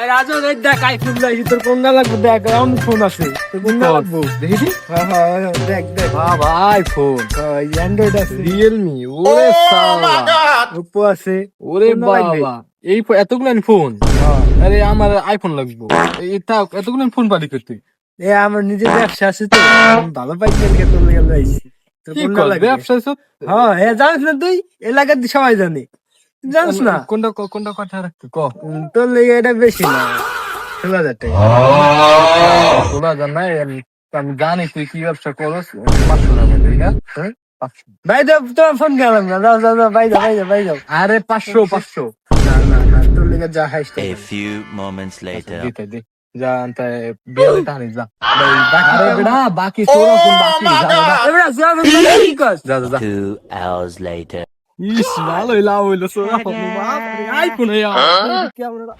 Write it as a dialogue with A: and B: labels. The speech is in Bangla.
A: রাজু দেখ আইফোন লাইছি তোর কোনটা লাগবে দেখ এমন ফোন আছে তোর কোনটা লাগবে
B: দেখি
A: হ্যাঁ দেখ দেখ
B: বাবা আইফোন
A: অ্যান্ড্রয়েড আছে
B: রিয়েলমি ওরে সালা
A: ওপো আছে
B: ওরে
A: কোনটা লাগবে?
B: বাবা এই এতগুলো ফোন আরে আমার আইফোন লাগবে এটা এতগুলো ফোন পারি করতে
A: এ আমার নিজের ব্যবসা আছে তো আমি ভালো পাইছি এদিকে তোর লেগে লাইছি তোর
B: কি
A: কোনটা
B: কর
A: লাগবে
B: ব্যবসা
A: হ্যাঁ হ্যাঁ জানিস না তুই এলাকার সবাই জানে তুই জানিস না
B: কোনটা কোনটা কথা রাখতে ক
A: তোর লেগে এটা বেশি না 16,000 টাকা
B: তোলা জান নাই আমি জানি তুই কি ব্যবসা করস 500 টাকা দেই না হ্যাঁ 500
A: ভাই তোমার ফোন গেলাম না যাও যাও যাও ভাই যাও
B: আরে 500
A: না তোর লেগে যা হাইস
C: A few moments later.
B: দিতে দে যা আনতে বিয়ে টানি যা
A: বাকি
B: আরে বেটা বাকি তোরা কোন বাকি যা
A: কি কর
B: যা যা
C: 2 hours later.
B: ইস ভালো লাভ হইলো সোরা আইফোন
A: ক্যামেরা